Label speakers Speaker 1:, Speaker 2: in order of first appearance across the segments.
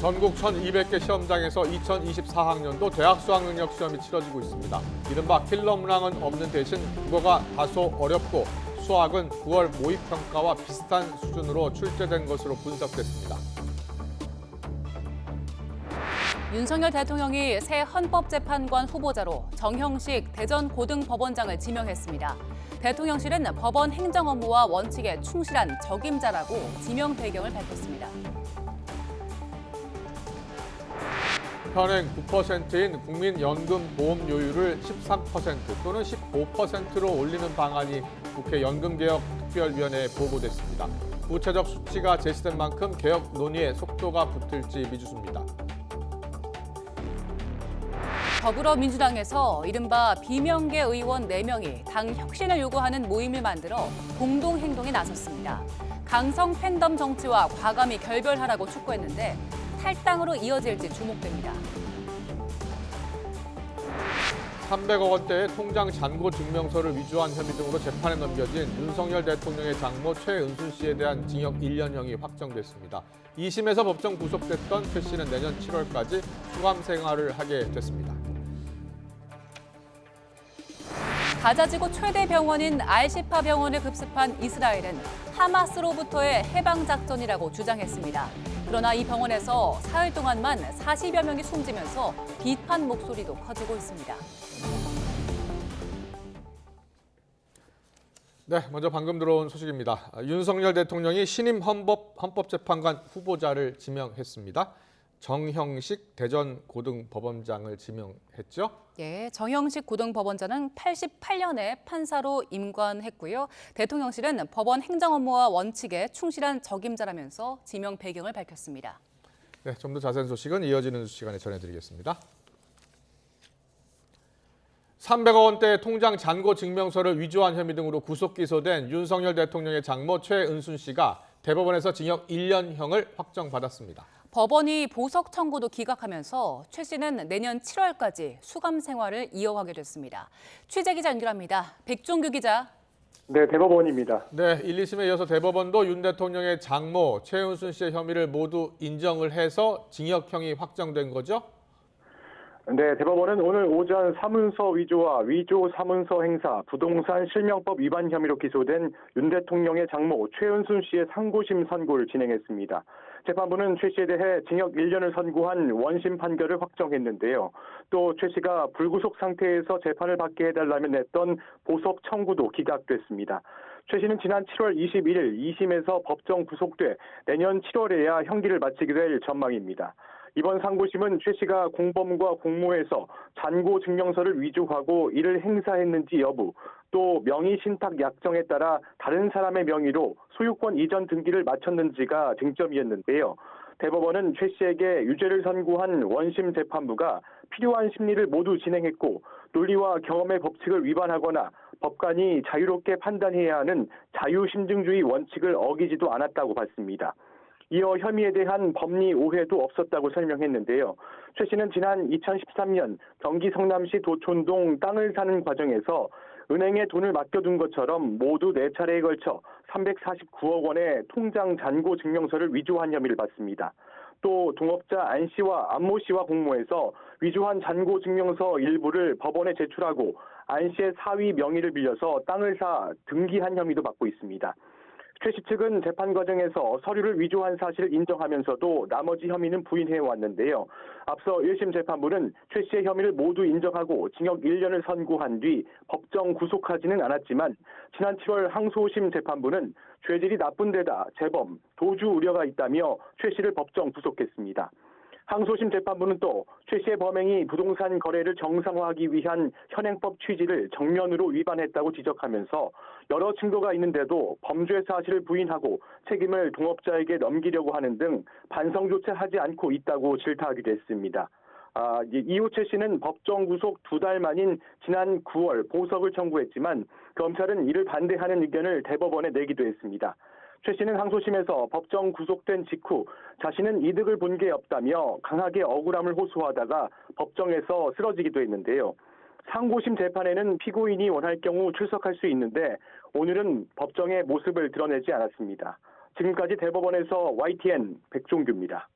Speaker 1: 전국 1,200개 시험장에서 2024학년도 대학 수학능력 시험이 치러지고 있습니다. 이른바 킬러 문항은 없는 대신 국어가 다소 어렵고 수학은 9월 모의평가와 비슷한 수준으로 출제된 것으로 분석됐습니다.
Speaker 2: 윤석열 대통령이 새 헌법재판관 후보자로 정형식 대전고등법원장을 지명했습니다. 대통령실은 법원 행정 업무와 원칙에 충실한 적임자라고 지명 배경을 밝혔습니다.
Speaker 1: 현행 9%인 국민연금보험료율을 13% 또는 15%로 올리는 방안이 국회 연금개혁특별위원회에 보고됐습니다. 구체적 수치가 제시된 만큼 개혁 논의에 속도가 붙을지 미지수입니다.
Speaker 2: 더불어민주당에서 이른바 비명계 의원 4명이 당 혁신을 요구하는 모임을 만들어 공동행동에 나섰습니다. 강성 팬덤 정치와 과감히 결별하라고 촉구했는데 탈당으로 이어질지 주목됩니다.
Speaker 1: 300억 원대의 통장 잔고 증명서를 위조한 혐의 등으로 재판에 넘겨진 윤석열 대통령의 장모 최은순 씨에 대한 징역 1년형이 확정됐습니다. 2심에서 법정 구속됐던 최 씨는 내년 7월까지 수감 생활을 하게 됐습니다.
Speaker 2: 가자지구 최대 병원인 알시파 병원을 급습한 이스라엘은 하마스로부터의 해방작전이라고 주장했습니다. 그러나 이 병원에서 사흘 동안만 40여 명이 숨지면서 비판 목소리도 커지고 있습니다.
Speaker 1: 네, 먼저 방금 들어온 소식입니다. 윤석열 대통령이 신임 헌법재판관 후보자를 지명했습니다. 정형식 대전고등법원장을 지명했죠?
Speaker 2: 예, 정형식 고등법원장은 88년에 판사로 임관했고요. 대통령실은 법원 행정 업무와 원칙에 충실한 적임자라면서 지명 배경을 밝혔습니다.
Speaker 1: 네, 좀 더 자세한 소식은 이어지는 시간에 전해드리겠습니다. 300억 원대의 통장 잔고 증명서를 위조한 혐의 등으로 구속 기소된 윤석열 대통령의 장모 최은순 씨가 대법원에서 징역 1년형을 확정받았습니다.
Speaker 2: 법원이 보석 청구도 기각하면서 최 씨는 내년 7월까지 수감 생활을 이어가게 됐습니다. 취재 기자 연결합니다. 백종규 기자.
Speaker 3: 네, 대법원입니다.
Speaker 1: 네, 1, 2심에 이어서 대법원도 윤 대통령의 장모 최은순 씨의 혐의를 모두 인정을 해서 징역형이 확정된 거죠?
Speaker 3: 네, 대법원은 오늘 오전 사문서 위조와 위조 사문서 행사, 부동산 실명법 위반 혐의로 기소된 윤 대통령의 장모 최은순 씨의 상고심 선고를 진행했습니다. 재판부는 최 씨에 대해 징역 1년을 선고한 원심 판결을 확정했는데요. 또 최 씨가 불구속 상태에서 재판을 받게 해달라며 냈던 보석 청구도 기각됐습니다. 최 씨는 지난 7월 21일 2심에서 법정 구속돼 내년 7월에야 형기를 마치게 될 전망입니다. 이번 상고심은 최 씨가 공범과 공모해서 잔고 증명서를 위조하고 이를 행사했는지 여부, 또 명의 신탁 약정에 따라 다른 사람의 명의로 소유권 이전 등기를 마쳤는지가 쟁점이었는데요. 대법원은 최 씨에게 유죄를 선고한 원심 재판부가 필요한 심리를 모두 진행했고 논리와 경험의 법칙을 위반하거나 법관이 자유롭게 판단해야 하는 자유심증주의 원칙을 어기지도 않았다고 봤습니다. 이어 혐의에 대한 법리 오해도 없었다고 설명했는데요. 최 씨는 지난 2013년 경기 성남시 도촌동 땅을 사는 과정에서 은행에 돈을 맡겨둔 것처럼 모두 4차례에 걸쳐 349억 원의 통장 잔고 증명서를 위조한 혐의를 받습니다. 또 동업자 안 씨와 안모 씨와 공모해서 위조한 잔고 증명서 일부를 법원에 제출하고 안 씨의 사위 명의를 빌려서 땅을 사 등기한 혐의도 받고 있습니다. 최 씨 측은 재판 과정에서 서류를 위조한 사실을 인정하면서도 나머지 혐의는 부인해 왔는데요. 앞서 1심 재판부는 최 씨의 혐의를 모두 인정하고 징역 1년을 선고한 뒤 법정 구속하지는 않았지만 지난 7월 항소심 재판부는 죄질이 나쁜 데다 재범, 도주 우려가 있다며 최 씨를 법정 구속했습니다. 항소심 재판부는 또 최 씨의 범행이 부동산 거래를 정상화하기 위한 현행법 취지를 정면으로 위반했다고 지적하면서 여러 증거가 있는데도 범죄 사실을 부인하고 책임을 동업자에게 넘기려고 하는 등 반성조차 하지 않고 있다고 질타하기도 했습니다. 이후 최 씨는 법정 구속 2달 만인 지난 9월 보석을 청구했지만 검찰은 이를 반대하는 의견을 대법원에 내기도 했습니다. 최 씨는 항소심에서 법정 구속된 직후 자신은 이득을 본 게 없다며 강하게 억울함을 호소하다가 법정에서 쓰러지기도 했는데요. 상고심 재판에는 피고인이 원할 경우 출석할 수 있는데 오늘은 법정의 모습을 드러내지 않았습니다. 지금까지 대법원에서 YTN 백종규입니다.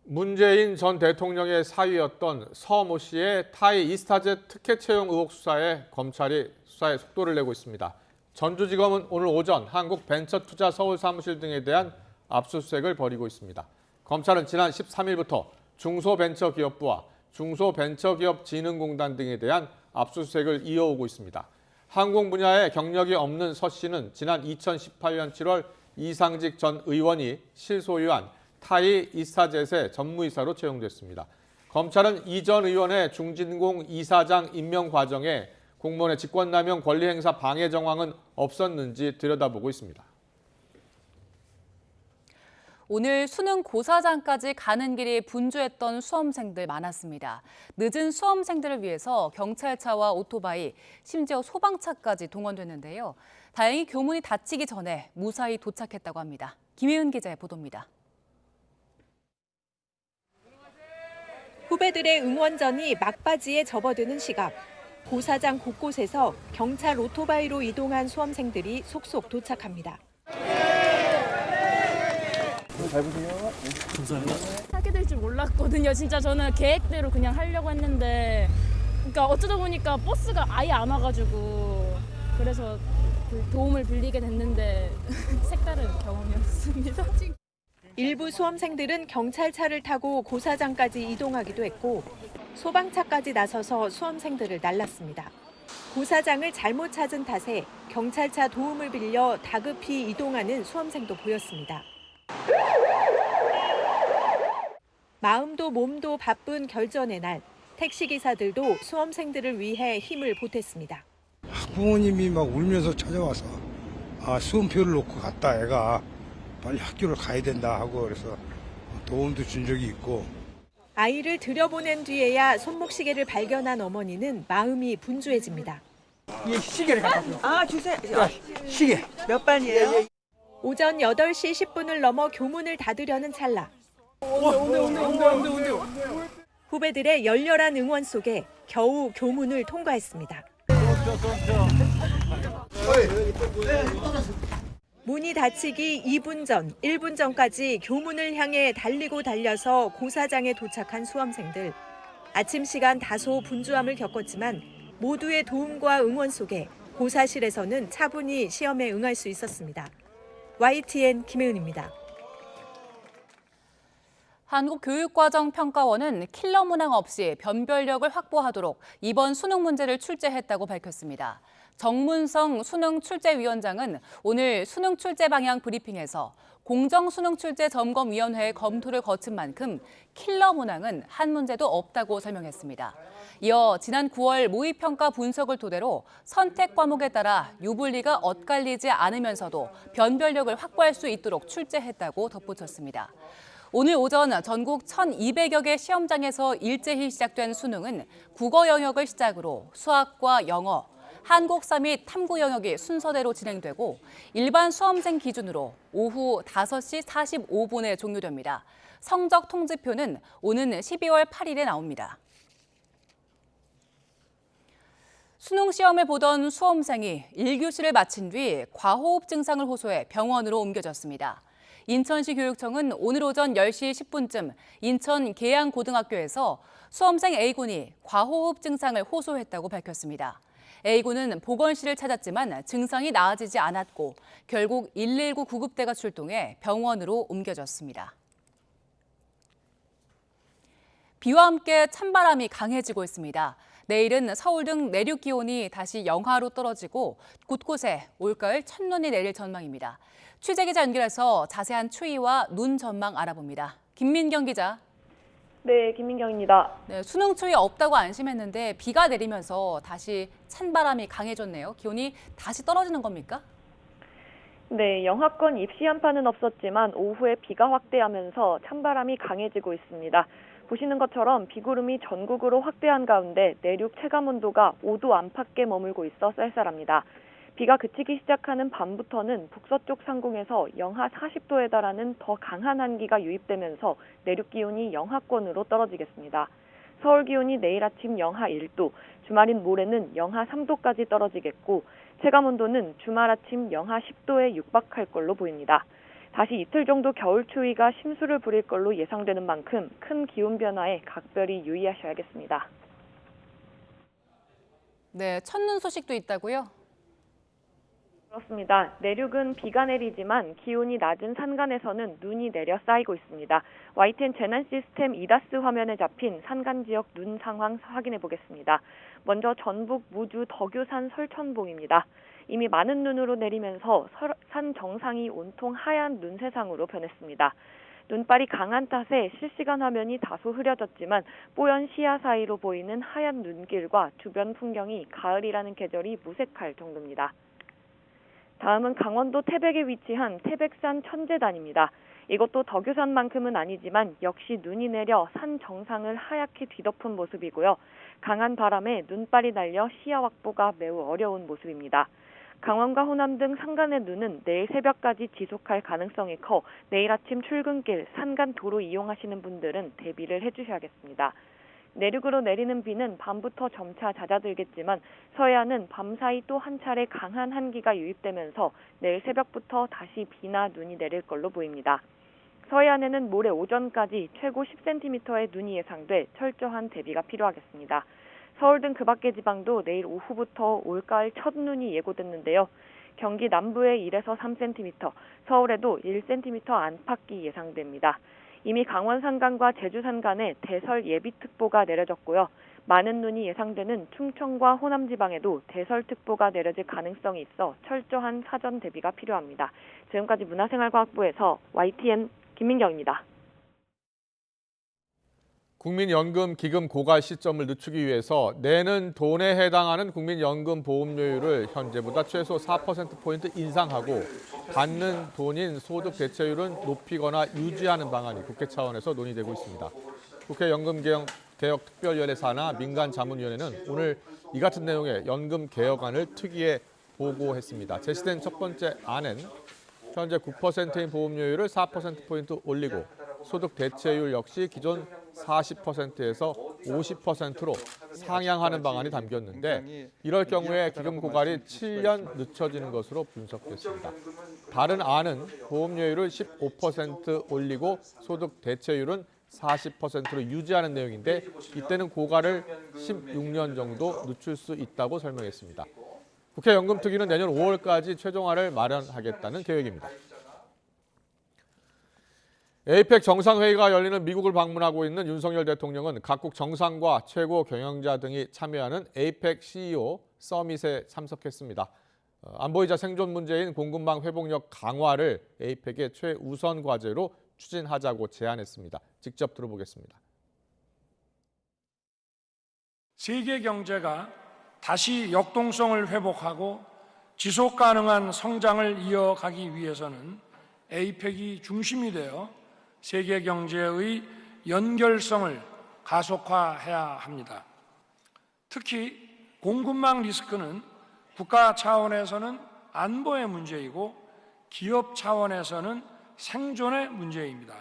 Speaker 1: 문재인 전 대통령의 사위였던 서모 씨의 타이 이스타젯 특혜 채용 의혹 수사에 검찰이 수사에 속도를 내고 있습니다. 전주지검은 오늘 오전 한국벤처투자 서울사무실 등에 대한 압수수색을 벌이고 있습니다. 검찰은 지난 13일부터 중소벤처기업부와 중소벤처기업진흥공단 등에 대한 압수수색을 이어오고 있습니다. 항공 분야에 경력이 없는 서 씨는 지난 2018년 7월 이상직 전 의원이 실소유한 타이 이스타젯의 전무이사로 채용됐습니다. 검찰은 이 전 의원의 중진공 이사장 임명 과정에 공무원의 직권남용 권리행사 방해 정황은 없었는지 들여다보고 있습니다.
Speaker 2: 오늘 수능 고사장까지 가는 길이 분주했던 수험생들 많았습니다. 늦은 수험생들을 위해서 경찰차와 오토바이, 심지어 소방차까지 동원됐는데요. 다행히 교문이 닫히기 전에 무사히 도착했다고 합니다. 김혜은 기자의 보도입니다.
Speaker 4: 후배들의 응원전이 막바지에 접어드는 시각. 고사장 곳곳에서 경찰 오토바이로 이동한 수험생들이 속속 도착합니다.
Speaker 5: 하게 될 줄 몰랐거든요. 진짜 저는 계획대로 그냥 하려고 했는데, 그러니까 어쩌다 보니까 버스가 아예 안 와가지고 그래서 도움을 빌리게 됐는데 색다른 경험이었습니다.
Speaker 4: 일부 수험생들은 경찰차를 타고 고사장까지 이동하기도 했고 소방차까지 나서서 수험생들을 날랐습니다. 고사장을 잘못 찾은 탓에 경찰차 도움을 빌려 다급히 이동하는 수험생도 보였습니다. 마음도 몸도 바쁜 결전의 날, 택시기사들도 수험생들을 위해 힘을 보탰습니다.
Speaker 6: 부모님이 막 울면서 찾아와서 수험표를 놓고 갔다 애가 빨리 학교를 가야 된다 하고 그래서 도움도 준 적이 있고.
Speaker 4: 아이를 들여보낸 뒤에야 손목시계를 발견한 어머니는 마음이 분주해집니다.
Speaker 7: 이 시계를 갖다 줘.
Speaker 8: 주세요.
Speaker 7: 시계.
Speaker 8: 몇 반이에요?
Speaker 4: 오전 8시 10분을 넘어 교문을 닫으려는 찰나. 후배들의 열렬한 응원 속에 겨우 교문을 통과했습니다. 문이 닫히기 2분 전, 1분 전까지 교문을 향해 달려서 고사장에 도착한 수험생들. 아침 시간 다소 분주함을 겪었지만 모두의 도움과 응원 속에 고사실에서는 차분히 시험에 응할 수 있었습니다. YTN 김혜은입니다.
Speaker 2: 한국교육과정평가원은 킬러 문항 없이 변별력을 확보하도록 이번 수능 문제를 출제했다고 밝혔습니다. 정문성 수능출제위원장은 오늘 수능 출제 방향 브리핑에서 공정수능출제점검위원회의 검토를 거친 만큼 킬러 문항은 한 문제도 없다고 설명했습니다. 이어 지난 9월 모의평가 분석을 토대로 선택 과목에 따라 유불리가 엇갈리지 않으면서도 변별력을 확보할 수 있도록 출제했다고 덧붙였습니다. 오늘 오전 전국 1,200여 개 시험장에서 일제히 시작된 수능은 국어 영역을 시작으로 수학과 영어, 한국사 및 탐구 영역이 순서대로 진행되고 일반 수험생 기준으로 오후 5시 45분에 종료됩니다. 성적 통지표는 오는 12월 8일에 나옵니다. 수능 시험을 보던 수험생이 1교시를 마친 뒤 과호흡 증상을 호소해 병원으로 옮겨졌습니다. 인천시 교육청은 오늘 오전 10시 10분쯤 인천 계양고등학교에서 수험생 A군이 과호흡 증상을 호소했다고 밝혔습니다. A군은 보건실을 찾았지만 증상이 나아지지 않았고 결국 119 구급대가 출동해 병원으로 옮겨졌습니다. 비와 함께 찬바람이 강해지고 있습니다. 내일은 서울 등 내륙 기온이 다시 영하로 떨어지고 곳곳에 올가을 첫눈이 내릴 전망입니다. 취재기자 연결해서 자세한 추위와 눈 전망 알아봅니다. 김민경 기자.
Speaker 9: 네, 김민경입니다.
Speaker 2: 네, 수능 추위 없다고 안심했는데 비가 내리면서 다시 찬바람이 강해졌네요. 기온이 다시 떨어지는 겁니까?
Speaker 9: 네, 영하권 입시 한파는 없었지만 오후에 비가 확대하면서 찬바람이 강해지고 있습니다. 보시는 것처럼 비구름이 전국으로 확대한 가운데 내륙 체감온도가 5도 안팎에 머물고 있어 쌀쌀합니다. 비가 그치기 시작하는 밤부터는 북서쪽 상공에서 영하 40도에 달하는 더 강한 한기가 유입되면서 내륙 기온이 영하권으로 떨어지겠습니다. 서울 기온이 내일 아침 영하 1도, 주말인 모레는 영하 3도까지 떨어지겠고 체감온도는 주말 아침 영하 10도에 육박할 걸로 보입니다. 다시 이틀 정도 겨울 추위가 심수를 부릴 걸로 예상되는 만큼 큰 기온 변화에 각별히 유의하셔야겠습니다.
Speaker 2: 네, 첫눈 소식도 있다고요?
Speaker 9: 그렇습니다. 내륙은 비가 내리지만 기온이 낮은 산간에서는 눈이 내려 쌓이고 있습니다. YTN 재난 시스템 이다스 화면에 잡힌 산간 지역 눈 상황 확인해 보겠습니다. 먼저 전북 무주 덕유산 설천봉입니다. 이미 많은 눈으로 내리면서 산 정상이 온통 하얀 눈 세상으로 변했습니다. 눈발이 강한 탓에 실시간 화면이 다소 흐려졌지만 뽀얀 시야 사이로 보이는 하얀 눈길과 주변 풍경이 가을이라는 계절이 무색할 정도입니다. 다음은 강원도 태백에 위치한 태백산 천재단입니다. 이것도 덕유산만큼은 아니지만 역시 눈이 내려 산 정상을 하얗게 뒤덮은 모습이고요. 강한 바람에 눈발이 날려 시야 확보가 매우 어려운 모습입니다. 강원과 호남 등 산간의 눈은 내일 새벽까지 지속할 가능성이 커 내일 아침 출근길, 산간 도로 이용하시는 분들은 대비를 해주셔야겠습니다. 내륙으로 내리는 비는 밤부터 점차 잦아들겠지만 서해안은 밤사이 또 한 차례 강한 한기가 유입되면서 내일 새벽부터 다시 비나 눈이 내릴 걸로 보입니다. 서해안에는 모레 오전까지 최고 10cm의 눈이 예상돼 철저한 대비가 필요하겠습니다. 서울 등 그 밖의 지방도 내일 오후부터 올가을 첫눈이 예고됐는데요. 경기 남부에 1에서 3cm, 서울에도 1cm 안팎이 예상됩니다. 이미 강원 산간과 제주 산간에 대설 예비특보가 내려졌고요. 많은 눈이 예상되는 충청과 호남 지방에도 대설특보가 내려질 가능성이 있어 철저한 사전 대비가 필요합니다. 지금까지 문화생활과학부에서 YTN 김민경입니다.
Speaker 1: 국민연금 기금 고갈 시점을 늦추기 위해서 내는 돈에 해당하는 국민연금 보험료율을 현재보다 최소 4%포인트 인상하고 받는 돈인 소득 대체율은 높이거나 유지하는 방안이 국회 차원에서 논의되고 있습니다. 국회 연금개혁특별위원회 산하 민간자문위원회는 오늘 이 같은 내용의 연금 개혁안을 특위에 보고했습니다. 제시된 첫 번째 안은 현재 9%인 보험료율을 4%포인트 올리고 소득 대체율 역시 기존 40%에서 50%로 상향하는 방안이 담겼는데 이럴 경우에 기금 고갈이 7년 늦춰지는 것으로 분석됐습니다. 다른 안은 보험료율을 15% 올리고 소득 대체율은 40%로 유지하는 내용인데 이때는 고갈을 16년 정도 늦출 수 있다고 설명했습니다. 국회 연금특위는 내년 5월까지 최종안을 마련하겠다는 계획입니다. 에이펙 정상회의가 열리는 미국을 방문하고 있는 윤석열 대통령은 각국 정상과 최고 경영자 등이 참여하는 에이펙 CEO 서밋에 참석했습니다. 안보이자 생존 문제인 공급망 회복력 강화를 에이펙의 최우선 과제로 추진하자고 제안했습니다. 직접 들어보겠습니다.
Speaker 8: 세계 경제가 다시 역동성을 회복하고 지속 가능한 성장을 이어가기 위해서는 에이펙이 중심이 되어 세계 경제의 연결성을 가속화해야 합니다. 특히 공급망 리스크는 국가 차원에서는 안보의 문제이고 기업 차원에서는 생존의 문제입니다.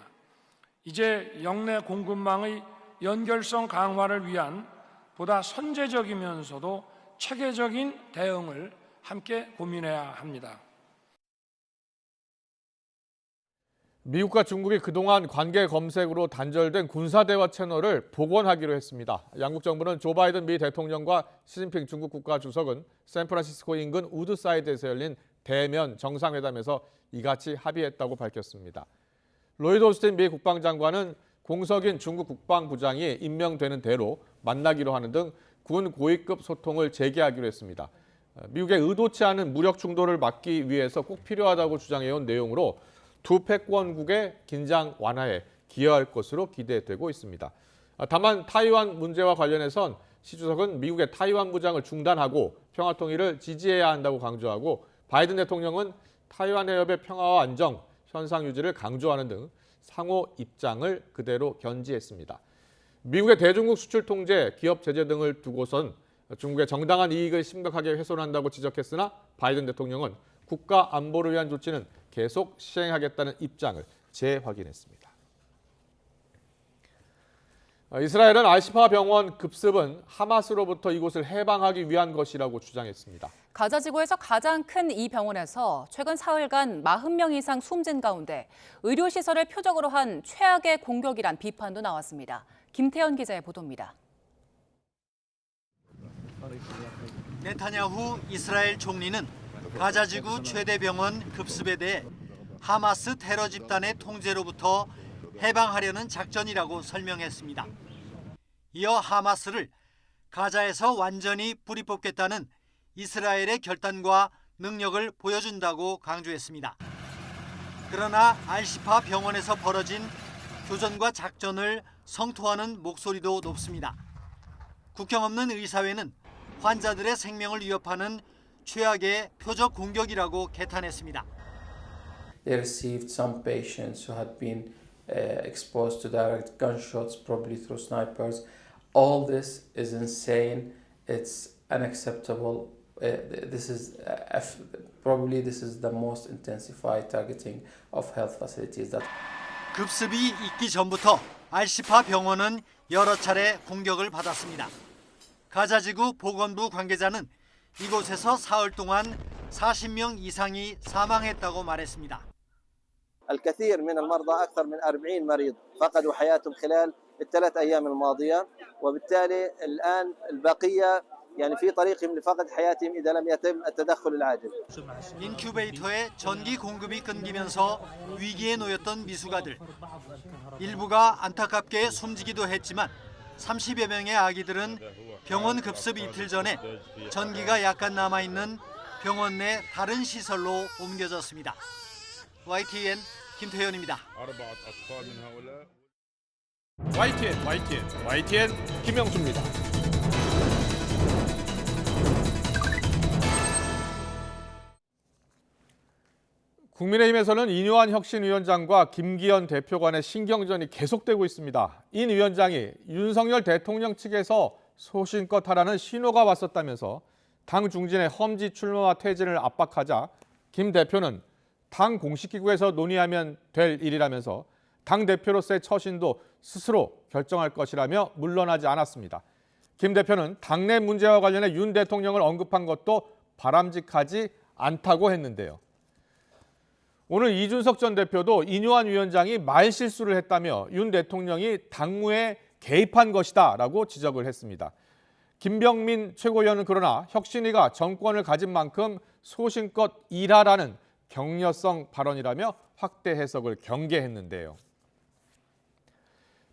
Speaker 8: 이제 역내 공급망의 연결성 강화를 위한 보다 선제적이면서도 체계적인 대응을 함께 고민해야 합니다.
Speaker 1: 미국과 중국이 그동안 관계 검색으로 단절된 군사대화 채널을 복원하기로 했습니다. 양국 정부는 조 바이든 미 대통령과 시진핑 중국 국가주석은 샌프란시스코 인근 우드사이드에서 열린 대면 정상회담에서 이같이 합의했다고 밝혔습니다. 로이드 오스틴 미 국방장관은 공석인 중국 국방부장이 임명되는 대로 만나기로 하는 등 군 고위급 소통을 재개하기로 했습니다. 미국의 의도치 않은 무력 충돌을 막기 위해서 꼭 필요하다고 주장해온 내용으로 두 패권국의 긴장 완화에 기여할 것으로 기대되고 있습니다. 다만 타이완 문제와 관련해선 시 주석은 미국의 타이완 무장을 중단하고 평화통일을 지지해야 한다고 강조하고 바이든 대통령은 타이완 해협의 평화와 안정, 현상 유지를 강조하는 등 상호 입장을 그대로 견지했습니다. 미국의 대중국 수출 통제, 기업 제재 등을 두고선 중국의 정당한 이익을 심각하게 훼손한다고 지적했으나 바이든 대통령은 국가 안보를 위한 조치는 계속 시행하겠다는 입장을 재확인했습니다. 이스라엘은 알시파 병원 급습은 하마스로부터 이곳을 해방하기 위한 것이라고 주장했습니다.
Speaker 2: 가자 지구에서 가장 큰 이 병원에서 최근 사흘간 40명 이상 숨진 가운데 의료시설을 표적으로 한 최악의 공격이란 비판도 나왔습니다. 김태현 기자의 보도입니다.
Speaker 10: 네타냐후 이스라엘 총리는 가자 지구 최대 병원 급습에 대해 하마스 테러 집단의 통제로부터 해방하려는 작전이라고 설명했습니다. 이어 하마스를 가자에서 완전히 뿌리 뽑겠다는 이스라엘의 결단과 능력을 보여준다고 강조했습니다. 그러나 알시파 병원에서 벌어진 교전과 작전을 성토하는 목소리도 높습니다. 국경 없는 의사회는 환자들의 생명을 위협하는 최악의 표적 공격이라고 개탄했습니다.
Speaker 11: They received some patients who had been exposed to direct gunshots, probably through snipers. All this is insane. It's unacceptable. This is the most intensified targeting of health facilities.
Speaker 10: 급습이 있기 전부터 알시파 병원은 여러 차례 공격을 받았습니다. 가자지구 보건부 관계자는 이곳에서 사흘 동안 40명 이상이 사망했다고 말했습니다.
Speaker 12: الكثير من المرضى أكثر من 40 مريض فقدوا حياتهم خلال الثلاث أيام الماضية وبالتالي الآن البقية يعني في طريقهم لفقد حياتهم إذا لم يتم التدخل العاجل.
Speaker 10: 인큐베이터의 전기 공급이 끊기면서 위기에 놓였던 미숙아들. 일부가 안타깝게 숨지기도 했지만 30여 명의 아기들은 병원 급습 이틀 전에 전기가 약간 남아있는 병원 내 다른 시설로 옮겨졌습니다. YTN 김태현입니다.
Speaker 1: YTN 김영수입니다. 국민의힘에서는 인요한 혁신위원장과 김기현 대표 간의 신경전이 계속되고 있습니다. 인 위원장이 윤석열 대통령 측에서 소신껏 하라는 신호가 왔었다면서 당 중진의 험지 출마와 퇴진을 압박하자 김 대표는 당 공식기구에서 논의하면 될 일이라면서 당 대표로서의 처신도 스스로 결정할 것이라며 물러나지 않았습니다. 김 대표는 당내 문제와 관련해 윤 대통령을 언급한 것도 바람직하지 않다고 했는데요. 오늘 이준석 전 대표도 인요한 위원장이 말실수를 했다며 윤 대통령이 당무에 개입한 것이다라고 지적을 했습니다. 김병민 최고위원은 그러나 혁신위가 정권을 가진 만큼 소신껏 일하라는 격려성 발언이라며 확대 해석을 경계했는데요.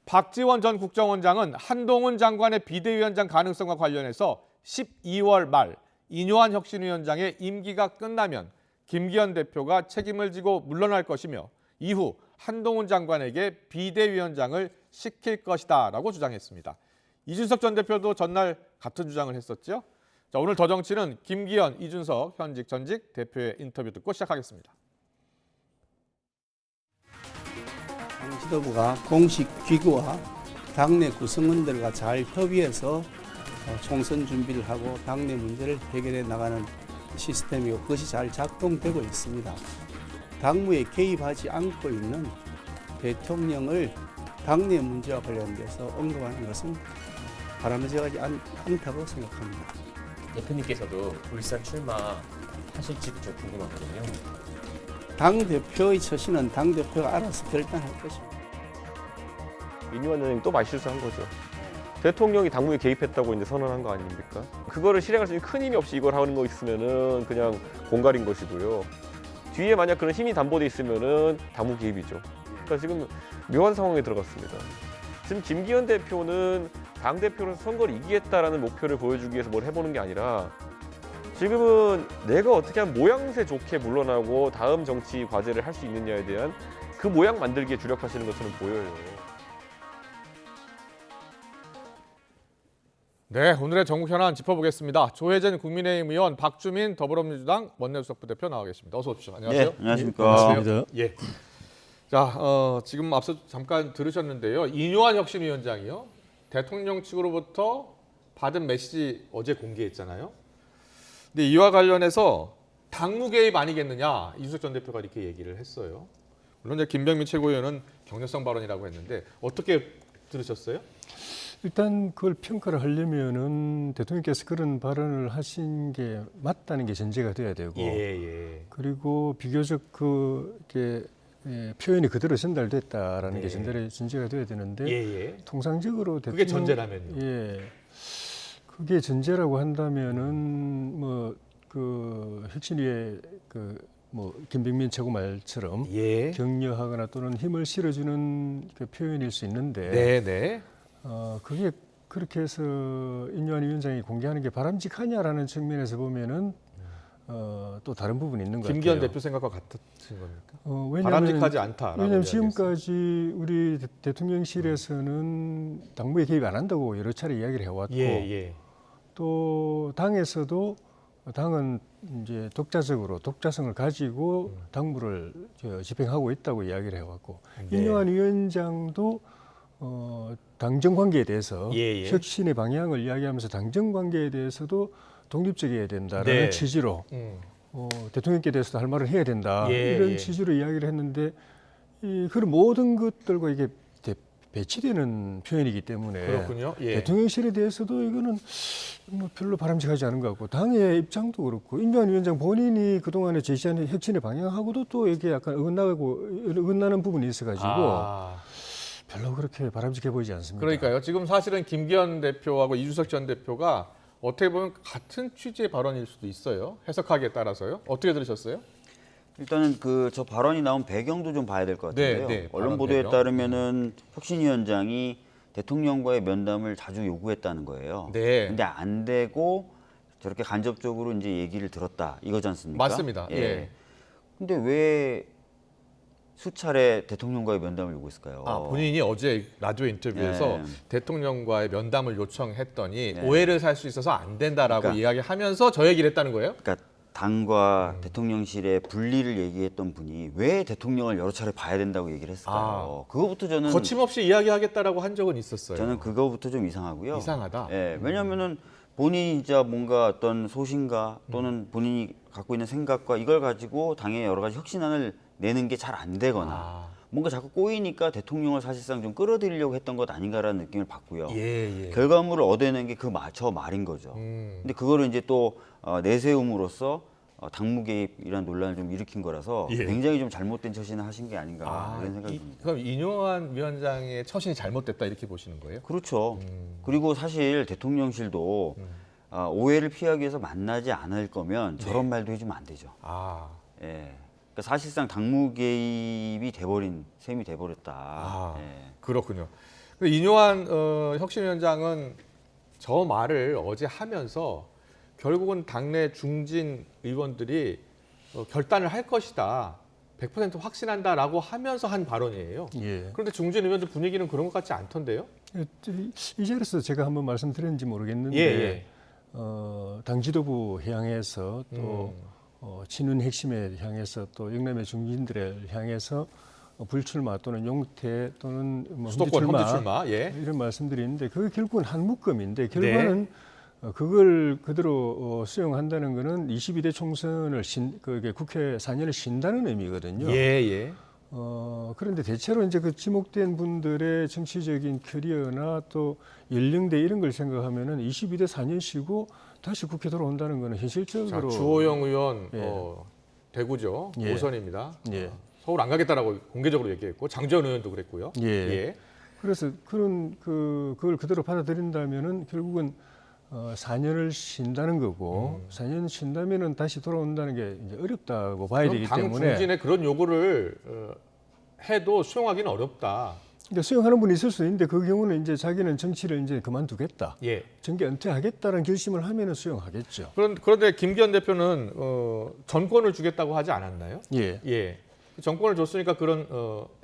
Speaker 1: 박지원 전 국정원장은 한동훈 장관의 비대위원장 가능성과 관련해서 12월 말 인요한 혁신위원장의 임기가 끝나면 김기현 대표가 책임을 지고 물러날 것이며 이후 한동훈 장관에게 비대위원장을 시킬 것이다라고 주장했습니다. 이준석 전 대표도 전날 같은 주장을 했었죠. 자, 오늘 더 정치는 김기현, 이준석 현직 전직 대표의 인터뷰 듣고 시작하겠습니다.
Speaker 13: 당 지도부가 공식 기구와 당내 구성원들과 잘 협의해서 총선 준비를 하고 당내 문제를 해결해 나가는 시스템이고 그것이 잘 작동되고 있습니다. 당무에 개입하지 않고 있는 대통령을 당내 문제와 관련돼서 언급하는 것은 바람직하지 않다고 생각합니다.
Speaker 14: 대표님께서도 울산 출마하실지도 좀 궁금하거든요.
Speaker 13: 당대표의 처신은 당대표가 알아서 결단할 것입니다.
Speaker 15: 인요한 의원이 또 말실수한 거죠. 대통령이 당무에 개입했다고 이제 선언한 거 아닙니까? 그거를 실행할 수 있는 큰 힘이 없이 이걸 하는 거 있으면은 그냥 공갈인 것이고요. 뒤에 만약 그런 힘이 담보돼 있으면은 당무 개입이죠. 그러니까 지금 묘한 상황에 들어갔습니다. 지금 김기현 대표는 당대표로서 선거를 이기겠다라는 목표를 보여주기 위해서 뭘 해보는 게 아니라 지금은 내가 어떻게 하면 모양새 좋게 물러나고 다음 정치 과제를 할 수 있느냐에 대한 그 모양 만들기에 주력하시는 것처럼 보여요.
Speaker 1: 네, 오늘의 전국 현안 짚어보겠습니다. 조혜진 국민의힘 의원, 박주민 더불어민주당 원내수석 부대표 나와 계십니다. 어서 오십시오. 안녕하세요.
Speaker 16: 네, 안녕하십니까.
Speaker 1: 안녕하세요. 예. 자, 지금 앞서 잠깐 들으셨는데요. 인요한 혁신위원장이요. 대통령 측으로부터 받은 메시지 어제 공개했잖아요. 근데 이와 관련해서 당무 개입 아니겠느냐 이준석 전 대표가 이렇게 얘기를 했어요. 물론 이제 김병민 최고위원은 격려성 발언이라고 했는데 어떻게 들으셨어요?
Speaker 16: 일단 그걸 평가를 하려면은 대통령께서 그런 발언을 하신 게 맞다는 게 전제가 돼야 되고, 그리고 비교적 그게 표현이 그대로 전달됐다라는 게 전제가 돼야 되는데, 통상적으로
Speaker 1: 그게 전제라면요?
Speaker 16: 그게 전제라고 한다면은 뭐 그 혁신위의 김병민 최고 말처럼 격려하거나 또는 힘을 실어주는 그 표현일 수 있는데, 그게 그렇게 해서 인요한 위원장이 공개하는 게 바람직하냐라는 측면에서 보면은 또 다른 부분이 있는 것 같아요.
Speaker 1: 김기현 대표 생각과 같은 겁니까? 바람직하지 않다라고.
Speaker 16: 왜냐하면 지금까지 우리 대통령실에서는 당무에 개입 안 한다고 여러 차례 이야기를 해왔고, 또 당에서도 당은 이제 독자성을 가지고 당무를 집행하고 있다고 이야기를 해왔고, 인요한 위원장도 당정 관계에 대해서 혁신의 방향을 이야기하면서 당정 관계에 대해서도 독립적이어야 된다라는 취지로 대통령께 대해서도 할 말을 해야 된다 이런 취지로 이야기를 했는데, 그런 모든 것들과 이게 배치되는 표현이기 때문에 대통령실에 대해서도 이거는 뭐 별로 바람직하지 않은 것 같고, 당의 입장도 그렇고 인요한 위원장 본인이 그동안에 제시한 혁신의 방향하고도 또 이게 약간 어긋나는 부분이 있어가지고 별로 그렇게 바람직해 보이지 않습니다.
Speaker 1: 그러니까요. 지금 사실은 김기현 대표하고 이준석 전 대표가 어떻게 보면 같은 취지의 발언일 수도 있어요. 해석하기에 따라서요. 어떻게 들으셨어요?
Speaker 17: 일단은 저 발언이 나온 배경도 좀 봐야 될 것 같은데요. 언론 보도에 따르면은 혁신위원장이 대통령과의 면담을 자주 요구했다는 거예요. 근데 안 되고 저렇게 간접적으로 이제 얘기를 들었다 이거지 않습니까?
Speaker 1: 맞습니다.
Speaker 17: 근데 왜 수차례 대통령과의 면담을 요구했을까요?
Speaker 1: 본인이 어제 라디오 인터뷰에서 대통령과의 면담을 요청했더니 오해를 살 수 있어서 안 된다라고 이야기하면서 저 얘기를 했다는 거예요?
Speaker 17: 그러니까 당과 대통령실의 분리를 얘기했던 분이 왜 대통령을 여러 차례 봐야 된다고 얘기를 했을까요? 그거부터 저는
Speaker 1: 거침없이 이야기하겠다라고 한 적은 있었어요.
Speaker 17: 저는 그거부터 좀 이상하고요.
Speaker 1: 이상하다.
Speaker 17: 왜냐하면은 본인이 진짜 뭔가 어떤 소신과 또는 본인이 갖고 있는 생각과 이걸 가지고 당의 여러 가지 혁신안을 내는 게 잘 안 되거나 뭔가 자꾸 꼬이니까 대통령을 사실상 좀 끌어들이려고 했던 것 아닌가라는 느낌을 받고요. 결과물을 얻어내는 게 저 말인 거죠. 근데 그거를 이제 또 내세움으로써 당무 개입이라는 논란을 좀 일으킨 거라서 굉장히 좀 잘못된 처신을 하신 게 아닌가 이런 생각이 듭니다.
Speaker 1: 그럼 인요한 위원장의 처신이 잘못됐다 이렇게 보시는 거예요?
Speaker 17: 그렇죠. 그리고 사실 대통령실도 오해를 피하기 위해서 만나지 않을 거면 저런 말도 해주면 안 되죠. 그러니까 사실상 당무 개입이 돼버린 셈이 돼버렸다.
Speaker 1: 그렇군요. 인요한 혁신위원장은 저 말을 어제 하면서 결국은 당내 중진 의원들이 결단을 할 것이다. 100% 확신한다라고 하면서 한 발언이에요. 그런데 중진 의원들 분위기는 그런 것 같지 않던데요?
Speaker 16: 이 자리에서 제가 한번 말씀드렸는지 모르겠는데 당 지도부 향해서 또 친윤 핵심에 향해서 또 영남의 중진들을 향해서 불출마 또는 용태 또는
Speaker 1: 수도권 험지출마
Speaker 16: 이런 말씀들이 있는데 그게 결국은 한 묶음인데 결과는 그걸 그대로 수용한다는 것은 22대 총선을 그게 국회 4년을 쉰다는 의미거든요. 그런데 대체로 이제 그 지목된 분들의 정치적인 커리어나 또 연령대 이런 걸 생각하면은 22대 4년 쉬고 다시 국회 돌아온다는 것은 현실적으로
Speaker 1: 주호영 의원 대구죠. 오선입니다. 서울 안 가겠다라고 공개적으로 얘기했고 장재원 의원도 그랬고요.
Speaker 16: 그래서 그걸 그대로 받아들인다면은 결국은 4년을 쉰다는 거고 4년 쉰다면은 다시 돌아온다는 게 이제 어렵다고 봐야 되기 때문에
Speaker 1: 당 중진의 그런 요구를 해도 수용하기는 어렵다.
Speaker 16: 그러니까 수용하는 분이 있을 수 있는데 그 경우는 이제 자기는 정치를 이제 그만두겠다, 정계 은퇴하겠다는 결심을 하면은 수용하겠죠.
Speaker 1: 그런데 김기현 대표는 전권을 주겠다고 하지 않았나요? 정권을 줬으니까 그런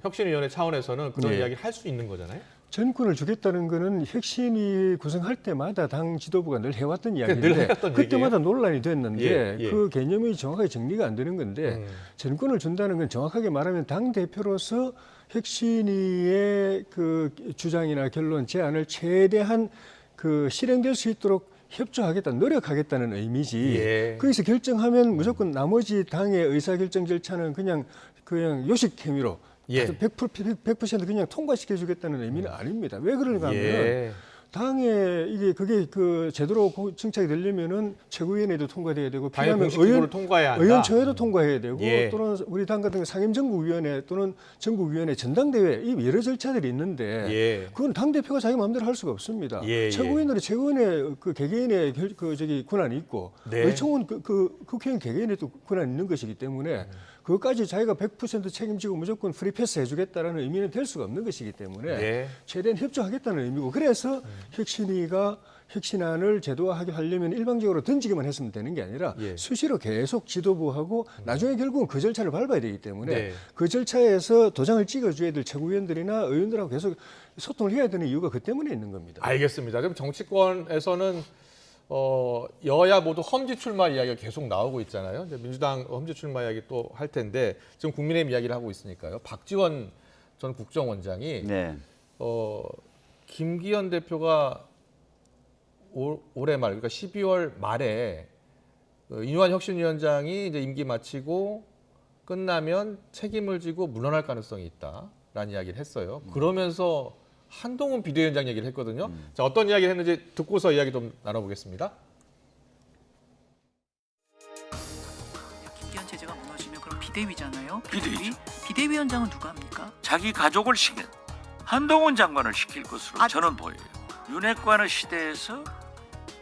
Speaker 1: 혁신위원회 차원에서는 그런 이야기를 할 수 있는 거잖아요.
Speaker 16: 전권을 주겠다는 거는 혁신이 구성할 때마다 당 지도부가 늘 해왔던 이야기인데 그때마다 논란이 됐는데 그 개념이 정확하게 정리가 안 되는 건데 전권을 준다는 건 정확하게 말하면 당 대표로서 혁신위의 그 주장이나 결론 제안을 최대한 그 실행될 수 있도록 협조하겠다, 노력하겠다는 의미지. 거기서 결정하면 무조건 나머지 당의 의사결정 절차는 그냥 요식 행위로 예. 100% 그냥 통과시켜주겠다는 의미는 아닙니다. 왜 그런가 하면 당에 그게 제대로 정착이 되려면은 최고위원회도 통과돼야 되고 필요하면 의원총회도 통과해야 되고 또는 우리 당 같은 경우 상임정국위원회 또는 전국위원회 전당대회 이 여러 절차들이 있는데 그건 당 대표가 자기 마음대로 할 수가 없습니다. 최고위원들은 최고위원회 개개인의 권한이 있고 의총은 국회의원 개개인의 또 권한이 있는 것이기 때문에 그것까지 자기가 100% 책임지고 무조건 프리패스 해주겠다라는 의미는 될 수가 없는 것이기 때문에 최대한 협조하겠다는 의미고 그래서 혁신안을 제도화하게 하려면 일방적으로 던지기만 했으면 되는 게 아니라 수시로 계속 지도부하고 나중에 결국은 그 절차를 밟아야 되기 때문에 그 절차에서 도장을 찍어줘야 될 최고위원들이나 의원들하고 계속 소통을 해야 되는 이유가 그 때문에 있는 겁니다.
Speaker 1: 알겠습니다. 그럼 정치권에서는 여야 모두 험지 출마 이야기가 계속 나오고 있잖아요. 이제 민주당 험지 출마 이야기 또 할 텐데 지금 국민의힘 이야기를 하고 있으니까요. 박지원 전 국정원장이 김기현 대표가 올해 말, 그러니까 12월 말에 인유한 혁신위원장이 이제 임기 마치고 끝나면 책임을 지고 물러날 가능성이 있다라는 이야기를 했어요. 그러면서 한동훈 비대위원장 얘기를 했거든요. 자, 어떤 이야기를 했는지 듣고서 이야기 좀 나눠보겠습니다.
Speaker 18: 김기현 체제가 무너지면 그럼 비대위잖아요. 비대위원장은 누가 합니까?
Speaker 19: 자기 가족을 시킨 한동훈 장관을 시킬 것으로 저는 보여요. 윤핵관의 시대에서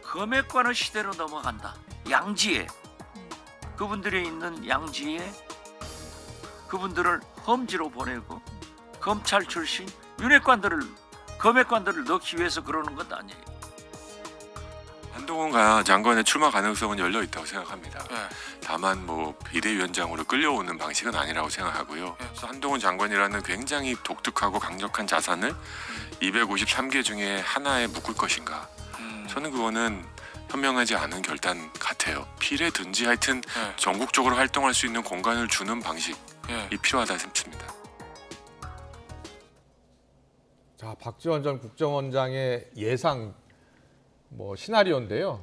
Speaker 19: 검핵관의 시대로 넘어간다. 양지에 그분들이 있는 양지에 그분들을 험지로 보내고 검찰 출신 검핵관들을 넣기 위해서 그러는 것 아니에요.
Speaker 20: 한동훈 장관의 출마 가능성은 열려 있다고 생각합니다. 다만 비대위원장으로 끌려오는 방식은 아니라고 생각하고요. 그래서 한동훈 장관이라는 굉장히 독특하고 강력한 자산을 253개 중에 하나에 묶을 것인가? 저는 그거는 현명하지 않은 결단 같아요. 필에든지 하여튼 전국적으로 활동할 수 있는 공간을 주는 방식이 필요하다 싶습니다.
Speaker 1: 자, 박지원 전 국정원장의 예상 시나리오인데요.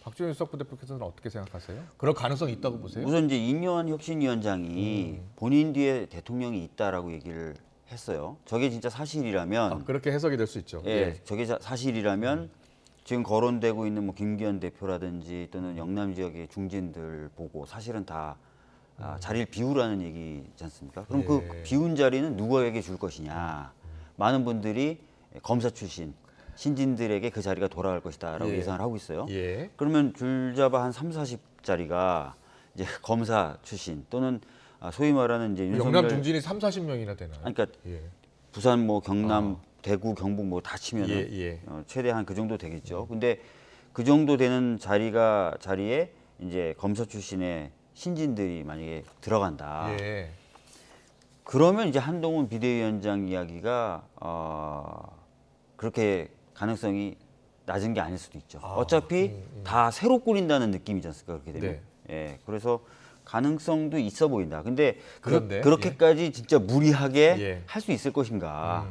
Speaker 1: 박지원 수석 부대표께서는 어떻게 생각하세요? 그럴 가능성이 있다고 보세요?
Speaker 17: 우선 이제 인유한 혁신위원장이 본인 뒤에 대통령이 있다라고 얘기를 했어요. 저게 진짜 사실이라면
Speaker 1: 그렇게 해석이 될 수 있죠.
Speaker 17: 저게 사실이라면 지금 거론되고 있는 김기현 대표라든지 또는 영남 지역의 중진들 보고 사실은 다 자리를 비우라는 얘기지 않습니까? 그럼 그 비운 자리는 누구에게 줄 것이냐? 많은 분들이 검사 출신 신진들에게 그 자리가 돌아갈 것이다라고 예상을 하고 있어요. 그러면 줄잡아 한 30-40자리가 이제 검사 출신 또는 소위 말하는 이제
Speaker 1: 영남 중진이 30-40명이나 되나요?
Speaker 17: 그러니까 부산 경남 대구 경북 다 치면은 최대한 그 정도 되겠죠. 근데 그 정도 되는 자리에 이제 검사 출신의 신진들이 만약에 들어간다. 그러면 이제 한동훈 비대위원장 이야기가 그렇게 가능성이 낮은 게 아닐 수도 있죠. 어차피 다 새로 꾸린다는 느낌이지 않습니까? 그렇게 되면. 그래서 가능성도 있어 보인다. 근데 그렇게까지 진짜 무리하게 할 수 있을 것인가?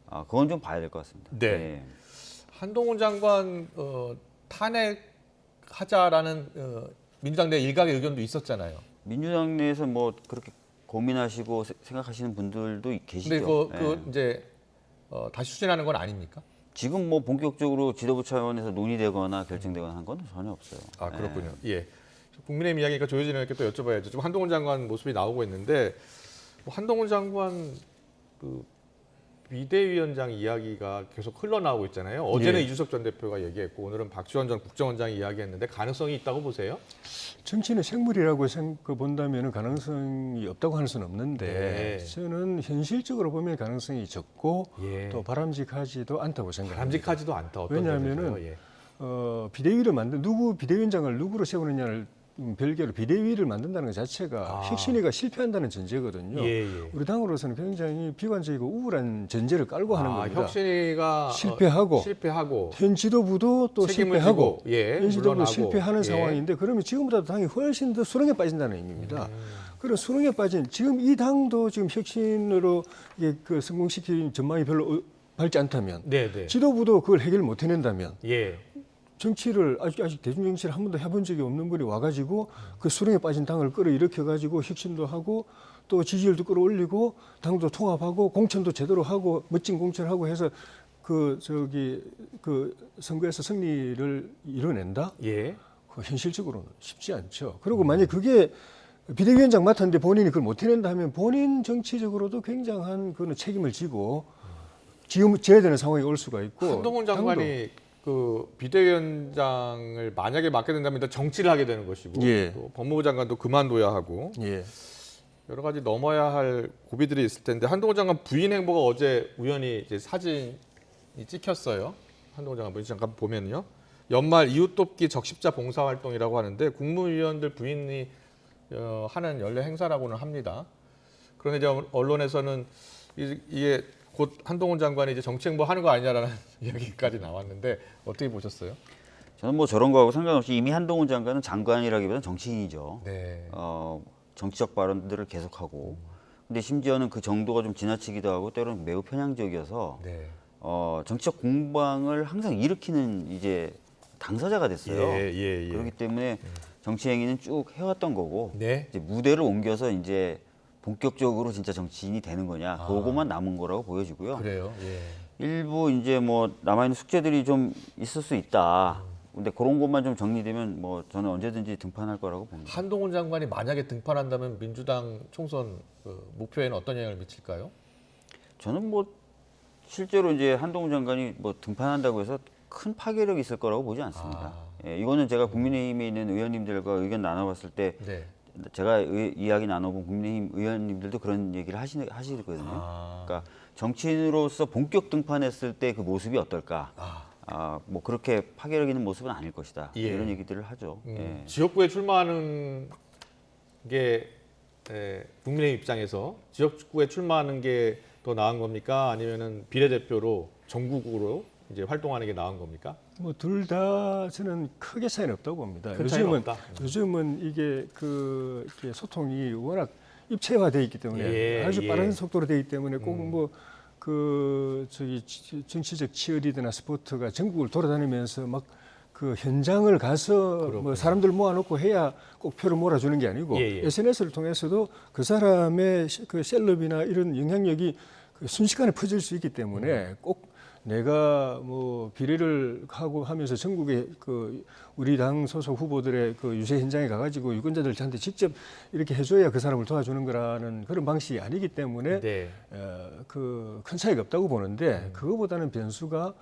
Speaker 17: 그건 좀 봐야 될 것 같습니다.
Speaker 1: 한동훈 장관 탄핵하자라는 민주당 내 일각의 의견도 있었잖아요.
Speaker 17: 민주당 내에서 그렇게 고민하시고 생각하시는 분들도 계시죠.
Speaker 1: 근데 이제 다시 추진하는 건 아닙니까?
Speaker 17: 지금 본격적으로 지도부 차원에서 논의되거나 결정되거나 한 건 전혀 없어요.
Speaker 1: 그렇군요. 국민의힘 이야기니까 조효진 의원께 또 여쭤봐야죠. 지금 한동훈 장관 모습이 나오고 있는데 한동훈 장관 비대위원장 이야기가 계속 흘러나오고 있잖아요. 어제는 이준석 전 대표가 얘기했고 오늘은 박지원 전 국정원장이 이야기했는데 가능성이 있다고 보세요?
Speaker 16: 정치는 생물이라고 본다면 가능성이 없다고 할 수는 없는데 저는 현실적으로 보면 가능성이 적고 또 바람직하지도 않다고 생각합니다.
Speaker 1: 바람직하지도 않다. 어떤
Speaker 16: 왜냐하면은 비대위를 누구 비대위원장을 누구로 세우느냐를 별개로 비대위를 만든다는 것 자체가 혁신위가 실패한다는 전제거든요. 우리 당으로서는 굉장히 비관적이고 우울한 전제를 깔고 하는 겁니다.
Speaker 1: 혁신위가
Speaker 16: 실패하고 현 지도부도 또 실패하고 현 지도부도 실패하는 상황인데 그러면 지금보다 당이 훨씬 더 수렁에 빠진다는 의미입니다. 그런 수렁에 빠진 지금 이 당도 지금 혁신으로 성공시킬 전망이 별로 밝지 않다면 지도부도 그걸 해결 못 해낸다면 정치를 아직 대중 정치를 한 번도 해본 적이 없는 분이 와가지고 그 수렁에 빠진 당을 끌어일으켜가지고 혁신도 하고 또 지지율도 끌어올리고 당도 통합하고 공천도 제대로 하고 멋진 공천하고 해서 그 선거에서 승리를 이뤄낸다?
Speaker 1: 예.
Speaker 16: 그 현실적으로는 쉽지 않죠. 그리고 만약 그게 비대위원장 맡았는데 본인이 그걸 못 해낸다 하면 본인 정치적으로도 굉장한 그런 책임을 지고 지어야 되는 상황이 올 수가 있고.
Speaker 1: 한동훈 장관이 그 비대위원장을 만약에 맡게 된다면 일단 정치를 하게 되는 것이고
Speaker 16: 예.
Speaker 1: 또 법무부 장관도 그만둬야 하고
Speaker 16: 예.
Speaker 1: 여러 가지 넘어야 할 고비들이 있을 텐데 한동훈 장관 부인 행보가 어제 우연히 이제 사진이 찍혔어요. 한동훈 장관 부인 잠깐 보면요. 연말 이웃돕기 적십자 봉사활동이라고 하는데 국무위원들 부인이 하는 연례 행사라고는 합니다. 그런데 이제 언론에서는 이게 곧 한동훈 장관이 이제 정치 행보하는 거 아니냐라는 이야기까지 나왔는데 어떻게 보셨어요?
Speaker 17: 저는 뭐 저런 거하고 상관없이 이미 한동훈 장관은 장관이라기보다는 정치인이죠.
Speaker 1: 네.
Speaker 17: 정치적 발언들을 계속하고, 근데 심지어는 그 정도가 좀 지나치기도 하고 때로는 매우 편향적이어서
Speaker 1: 네.
Speaker 17: 정치적 공방을 항상 일으키는 이제 당사자가 됐어요.
Speaker 1: 예.
Speaker 17: 그렇기 때문에 정치 행위는 쭉 해왔던 거고
Speaker 1: 네.
Speaker 17: 이제 무대를 옮겨서 이제 본격적으로 진짜 정치인이 되는 거냐, 그거만 남은 거라고 보여지고요.
Speaker 1: 그래요. 예.
Speaker 17: 일부 이제 뭐 남아있는 숙제들이 좀 있을 수 있다. 근데 그런 것만 좀 정리되면 뭐 저는 언제든지 등판할 거라고 봅니다.
Speaker 1: 한동훈 장관이 만약에 등판한다면 민주당 총선 목표에는 어떤 영향을 미칠까요?
Speaker 17: 저는 뭐 실제로 이제 한동훈 장관이 뭐 등판한다고 해서 큰 파괴력이 있을 거라고 보지 않습니다. 예, 이거는 제가 국민의힘에 있는 의원님들과 의견 나눠봤을 때
Speaker 1: 네.
Speaker 17: 제가 이야기 나눠본 국민의힘 의원님들도 그런 얘기를 하시거든요. 그러니까 정치인으로서 본격 등판했을 때 그 모습이 어떨까? 뭐 그렇게 파괴력 있는 모습은 아닐 것이다.
Speaker 1: 예.
Speaker 17: 이런 얘기들을 하죠. 예.
Speaker 1: 지역구에 출마하는 게 국민의힘 입장에서 지역구에 출마하는 게 더 나은 겁니까? 아니면은 비례대표로 전국으로 이제 활동하는 게 나은 겁니까?
Speaker 16: 뭐 둘 다 저는 크게 차이는 없다고 봅니다.
Speaker 1: 큰 차이는 없다.
Speaker 16: 요즘은 이게 이렇게 소통이 워낙 입체화돼 있기 때문에 아주 빠른 속도로 되기 때문에 꼭 뭐 정치적 치어리더나 스포츠가 전국을 돌아다니면서 막 그 현장을 가서 뭐 사람들 모아놓고 해야 꼭 표를 몰아주는 게 아니고 SNS를 통해서도 그 사람의 그 셀럽이나 이런 영향력이 순식간에 퍼질 수 있기 때문에 꼭 내가 뭐 비례를 하고 하면서 전국의 그 우리 당 소속 후보들의 그 유세 현장에 가가지고 유권자들한테 직접 이렇게 해줘야 그 사람을 도와주는 거라는 그런 방식이 아니기 때문에 그 큰 차이가 없다고 보는데 그거보다는 변수가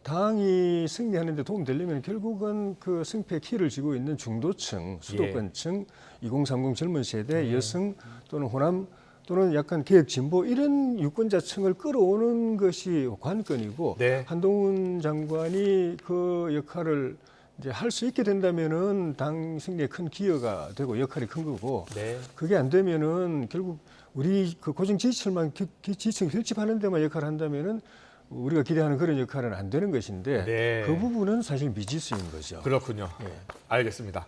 Speaker 16: 당이 승리하는 데 도움되려면 결국은 그 승패 키를 쥐고 있는 중도층, 수도권층, 2030 젊은 세대, 여성 또는 호남 또는 약간 개혁 진보 이런 유권자층을 끌어오는 것이 관건이고 한동훈 장관이 그 역할을 이제 할 수 있게 된다면은 당 승리에 큰 기여가 되고 역할이 큰 거고 그게 안 되면은 결국 우리 그 고정 지지층만 지지층 결집하는 데만 역할을 한다면은 우리가 기대하는 그런 역할은 안 되는 것인데 그 부분은 사실 미지수인 거죠.
Speaker 1: 그렇군요. 알겠습니다.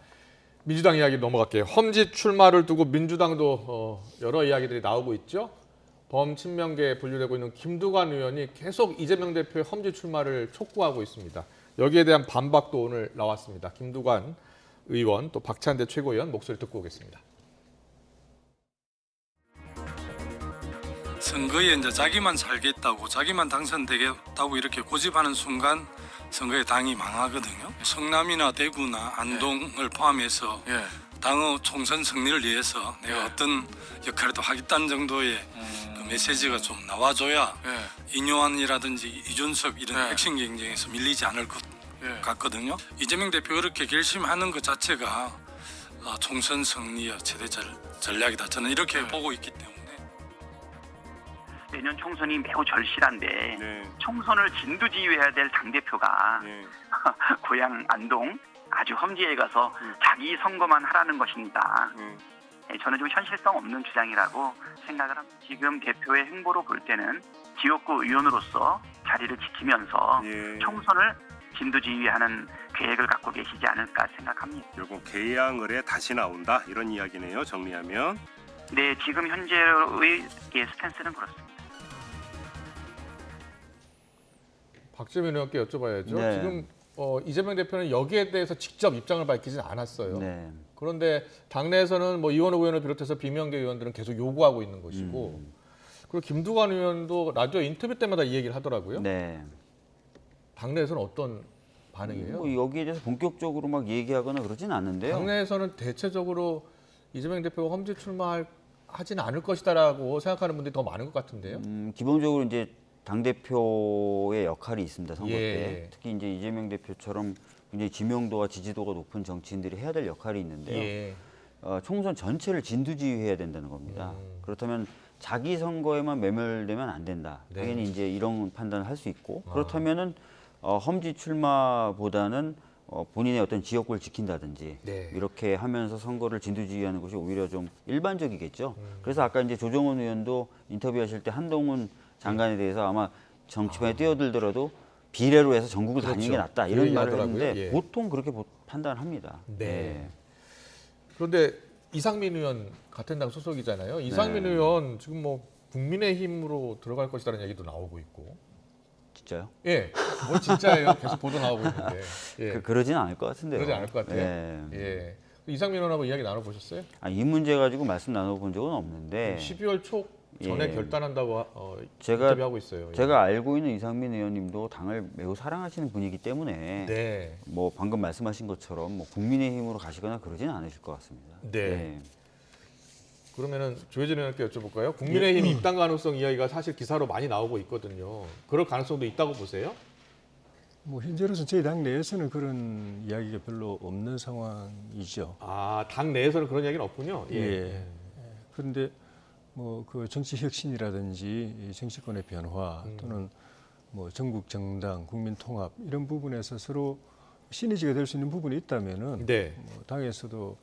Speaker 1: 민주당 이야기 넘어갈게요. 험지 출마를 두고 민주당도 여러 이야기들이 나오고 있죠. 범친명계에 분류되고 있는 김두관 의원이 계속 이재명 대표의 험지 출마를 촉구하고 있습니다. 여기에 대한 반박도 오늘 나왔습니다. 김두관 의원 또 박찬대 최고위원 목소리 듣고 오겠습니다.
Speaker 21: 선거에 이제 자기만 살겠다고 자기만 당선되겠다고 이렇게 고집하는 순간 선거에 당이 망하거든요. 성남이나 대구나 안동을 포함해서 당의 총선 승리를 위해서 내가 어떤 역할을 또 하겠다는 정도의 그 메시지가 좀 나와줘야 인요한이라든지 이준석 이런 핵심 경쟁에서 밀리지 않을 것 같거든요. 이재명 대표 그렇게 결심하는 것 자체가 총선 승리의 최대 전략이다. 저는 이렇게 보고 있기 때문에.
Speaker 22: 내년 총선이 매우 절실한데 총선을 진두지휘해야 될 당대표가 고향 안동 아주 험지에 가서 자기 선거만 하라는 것입니다. 저는 좀 현실성 없는 주장이라고 생각을 합니다. 지금 대표의 행보로 볼 때는 지역구 의원으로서 자리를 지키면서 총선을 진두지휘하는 계획을 갖고 계시지 않을까 생각합니다.
Speaker 23: 결국 개항을 해 다시 나온다 이런 이야기네요. 정리하면.
Speaker 22: 네, 지금 현재의 스탠스는 그렇습니다.
Speaker 1: 박재민 의원께 여쭤봐야죠. 지금 이재명 대표는 여기에 대해서 직접 입장을 밝히진 않았어요. 그런데 당내에서는 뭐 이원호 의원을 비롯해서 비명계 의원들은 계속 요구하고 있는 것이고 그리고 김두관 의원도 라디오 인터뷰 때마다 이 얘기를 하더라고요.
Speaker 17: 네. 당내에서는
Speaker 1: 어떤 반응이에요?
Speaker 17: 뭐 여기에 대해서 본격적으로 막 얘기하거나 그러진 않는데요.
Speaker 1: 당내에서는 대체적으로 이재명 대표가 험지 출마하지는 않을 것이다라고 생각하는 분들이 더 많은 것 같은데요.
Speaker 17: 기본적으로 이제 당 대표의 역할이 있습니다. 선거
Speaker 1: 예.
Speaker 17: 때 특히 이제 이재명 대표처럼 굉장히 지명도와 지지도가 높은 정치인들이 해야 될 역할이 있는데요.
Speaker 1: 예.
Speaker 17: 총선 전체를 진두지휘해야 된다는 겁니다. 그렇다면 자기 선거에만 매몰되면 안 된다.
Speaker 1: 네.
Speaker 17: 당연히 이제 이런 판단을 할 수 있고 그렇다면은 험지 출마보다는 본인의 어떤 지역구를 지킨다든지
Speaker 1: 네.
Speaker 17: 이렇게 하면서 선거를 진두지휘하는 것이 오히려 좀 일반적이겠죠. 그래서 아까 이제 조정원 의원도 인터뷰하실 때 한동훈 장관에 대해서 아마 정치판에 뛰어들더라도 비례로 해서 전국을
Speaker 1: 그렇죠.
Speaker 17: 다니는 게 낫다 이런 말을
Speaker 1: 하더라고요.
Speaker 17: 했는데
Speaker 1: 예.
Speaker 17: 보통 그렇게 판단합니다.
Speaker 1: 네. 그런데 이상민 의원 같은 당 소속이잖아요. 이상민
Speaker 17: 네.
Speaker 1: 의원 지금 뭐 국민의힘으로 들어갈 것이라는 얘기도 나오고 있고.
Speaker 17: 진짜요?
Speaker 1: 예, 뭐 진짜예요. 계속 보도 나오고 있는데. 예.
Speaker 17: 그러진 않을 것 같은데요.
Speaker 1: 그러지 않을 것 같아요.
Speaker 17: 예.
Speaker 1: 예. 이상민 의원하고 이야기 나눠보셨어요?
Speaker 17: 이 문제 가지고 말씀 나눠본 적은 없는데
Speaker 1: 12월 초 전에
Speaker 17: 예.
Speaker 1: 결단한다고
Speaker 17: 제가
Speaker 1: 인터뷰하고 있어요.
Speaker 17: 제가 알고 있는 이상민 의원님도 당을 매우 사랑하시는 분이기 때문에
Speaker 1: 네.
Speaker 17: 뭐 방금 말씀하신 것처럼 뭐 국민의힘으로 가시거나 그러지는 않으실 것 같습니다.
Speaker 1: 네. 그러면은 조혜진 의원께 여쭤볼까요? 국민의힘 입당 가능성 이야기가 사실 기사로 많이 나오고 있거든요. 그럴 가능성도 있다고 보세요?
Speaker 16: 뭐 현재로서 저희 당 내에서는 그런 이야기가 별로 없는 상황이죠.
Speaker 1: 아, 당 내에서는 그런 이야기는 없군요. 예.
Speaker 16: 예. 그런데 뭐 그 정치 혁신이라든지 이 정치권의 변화 또는 뭐 전국 정당, 국민 통합 이런 부분에서 서로 시너지가 될 수 있는 부분이 있다면은
Speaker 1: 네.
Speaker 16: 뭐 당에서도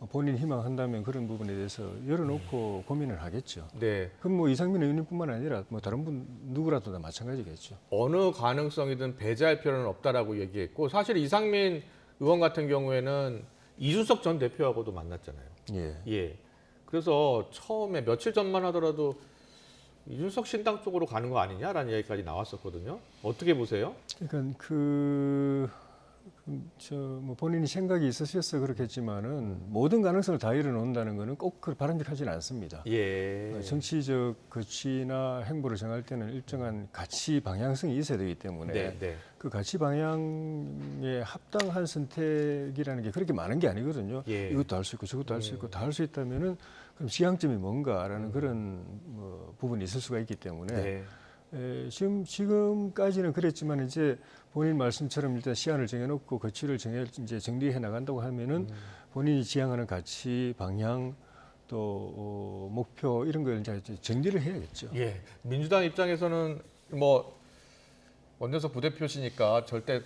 Speaker 16: 본인 희망한다면 그런 부분에 대해서 열어놓고 고민을 하겠죠.
Speaker 1: 네.
Speaker 16: 그럼 뭐 이상민 의원님뿐만 아니라 뭐 다른 분 누구라도 다 마찬가지겠죠.
Speaker 1: 어느 가능성이든 배제할 필요는 없다라고 얘기했고 사실 이상민 의원 같은 경우에는 이준석 전 대표하고도 만났잖아요.
Speaker 16: 예.
Speaker 1: 예. 그래서 처음에 며칠 전만 하더라도 이준석 신당 쪽으로 가는 거 아니냐라는 얘기까지 나왔었거든요. 어떻게 보세요?
Speaker 16: 그러니까 뭐 본인이 생각이 있으셔서 그렇겠지만은 모든 가능성을 다 열어놓는다는 것은 꼭 바람직하지는 않습니다.
Speaker 1: 예.
Speaker 16: 정치적 거취나 행보를 정할 때는 일정한 가치 방향성이 있어야 되기 때문에
Speaker 1: 네, 네.
Speaker 16: 그 가치 방향에 합당한 선택이라는 게 그렇게 많은 게 아니거든요.
Speaker 1: 예.
Speaker 16: 이것도 할 수 있고 저것도 할 수 있고 다 할 수 있다면은 그럼 지향점이 뭔가라는 그런 뭐 부분이 있을 수가 있기 때문에
Speaker 1: 네.
Speaker 16: 지금까지는 그랬지만 이제 본인 말씀처럼 일단 시안을 정해놓고 거취를 이제 정리해 나간다고 하면은 본인이 지향하는 가치, 방향 또 목표 이런 걸 이제 정리를 해야겠죠.
Speaker 1: 예. 민주당 입장에서는 뭐 원내석 부대표시니까 절대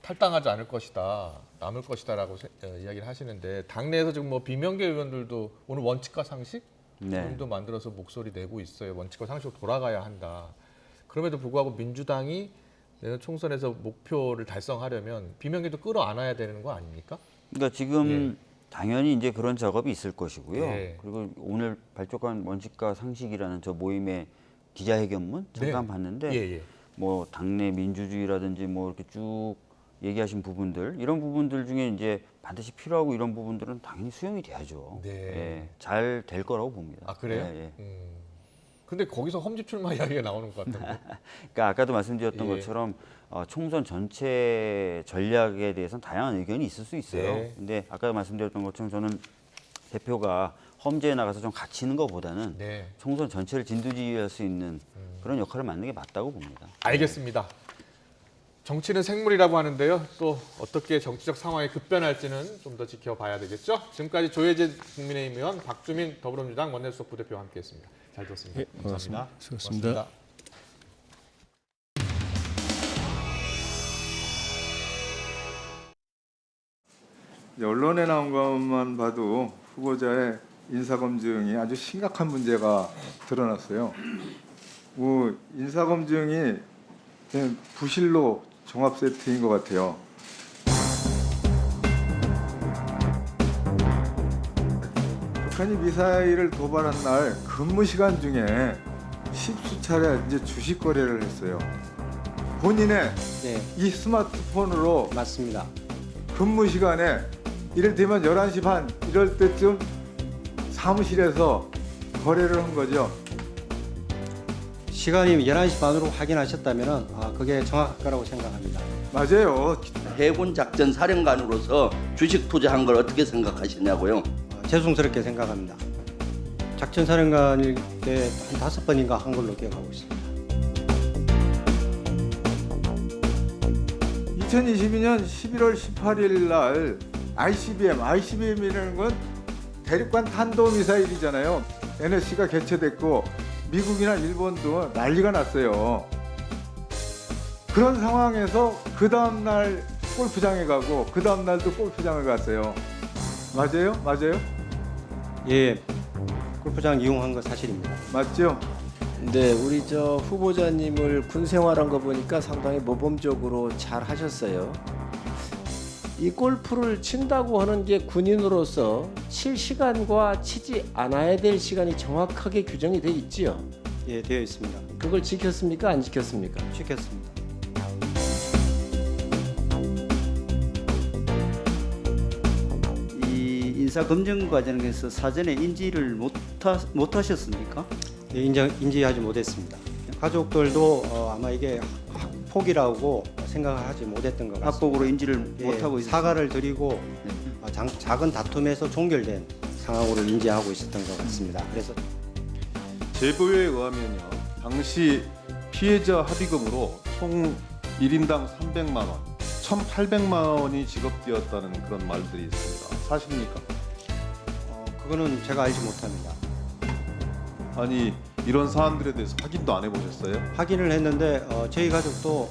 Speaker 1: 탈당하지 않을 것이다, 남을 것이다라고 이야기를 하시는데 당내에서 지금 뭐 비명계 의원들도 오늘 원칙과 상식 도 만들어서 목소리 내고 있어요. 원칙과 상식으로 돌아가야 한다. 그럼에도 불구하고 민주당이 내년 총선에서 목표를 달성하려면 비명계도 끌어안아야 되는 거 아닙니까?
Speaker 17: 그러니까 지금 당연히 이제 그런 작업이 있을 것이고요.
Speaker 1: 예.
Speaker 17: 그리고 오늘 발족한 원칙과 상식이라는 저 모임의 기자회견문 잠깐 봤는데 뭐 당내 민주주의라든지 뭐 이렇게 쭉 얘기하신 부분들 이런 부분들 중에 이제 반드시 필요하고 이런 부분들은 당연히 수용이 돼야죠. 예, 잘 될 거라고 봅니다.
Speaker 1: 아 그래요? 근데 거기서 험지 출마 이야기가 나오는 것 같던데.
Speaker 17: 그러니까 아까도 말씀드렸던 것처럼 총선 전체 전략에 대해서는 다양한 의견이 있을 수 있어요. 근데 아까 말씀드렸던 것처럼 저는 대표가 험지에 나가서 좀 갇히는 것보다는 총선 전체를 진두지휘할 수 있는 그런 역할을 맡는 게 맞다고 봅니다.
Speaker 1: 알겠습니다. 정치는 생물이라고 하는데요. 또 어떻게 정치적 상황이 급변할지는 좀 더 지켜봐야 되겠죠. 지금까지 조혜진 국민의힘 의원, 박주민 더불어민주당 원내수석 부대표와 함께했습니다. 잘 들었습니다. 감사합니다.
Speaker 16: 수고하셨습니다.
Speaker 3: 언론에 나온 것만 봐도 후보자의 인사검증이 아주 심각한 문제가 드러났어요. 인사검증이 그냥 부실로 종합 세트인 것 같아요. 북한이 미사일을 도발한 날 근무 시간 중에 십수 차례 이제 주식 거래를 했어요. 본인의 이 스마트폰으로
Speaker 13: 맞습니다.
Speaker 3: 근무 시간에 이를테면 11시 반 이럴 때쯤 사무실에서 거래를 한 거죠.
Speaker 5: 시간이 11시 반으로 확인하셨다면 그게 정확할 거라고 생각합니다.
Speaker 3: 맞아요.
Speaker 6: 해군 작전 사령관으로서 주식 투자한 걸 어떻게 생각하시냐고요?
Speaker 5: 죄송스럽게 생각합니다. 작전 사령관일 때 한 5번인가 한 걸로 기억하고 있습니다.
Speaker 3: 2022년 11월 18일 날 ICBM이라는 건 대륙간 탄도미사일이잖아요. NSC가 개최됐고 미국이나 일본도 난리가 났어요. 그런 상황에서 그 다음 날 골프장에 가고 그 다음 날도 골프장을 갔어요. 맞아요? 맞아요?
Speaker 5: 예, 골프장 이용한 거 사실입니다.
Speaker 3: 맞죠?
Speaker 7: 네, 우리 후보자님을 군 생활한 거 보니까 상당히 모범적으로 잘 하셨어요. 이 골프를 친다고 하는 게 군인으로서 칠 시간과 치지 않아야 될 시간이 정확하게 규정이 돼 있지요?
Speaker 5: 예, 되어 있습니다.
Speaker 7: 그걸 지켰습니까? 안 지켰습니까?
Speaker 5: 지켰습니다.
Speaker 24: 이 인사 검증 과정에서 사전에 인지를 못 하셨습니까?
Speaker 5: 네, 인지하지 못했습니다. 가족들도 아마 이게 학폭이라고 생각을 하지 못했던 것 같습니다.
Speaker 24: 학폭으로 인지를 못하고 있었습니다.
Speaker 5: 사과를 드리고 작은 다툼에서 종결된 상황으로 인지하고 있었던 것 같습니다. 그래서
Speaker 25: 제보에 의하면요, 당시 피해자 합의금으로 총 1인당 300만 원, 1,800만 원이 지급되었다는 그런 말들이 있습니다. 사실입니까?
Speaker 5: 그거는 제가 알지 못합니다.
Speaker 25: 아니, 이런 사안들에 대해서 확인도 안 해보셨어요?
Speaker 5: 확인을 했는데 저희 가족도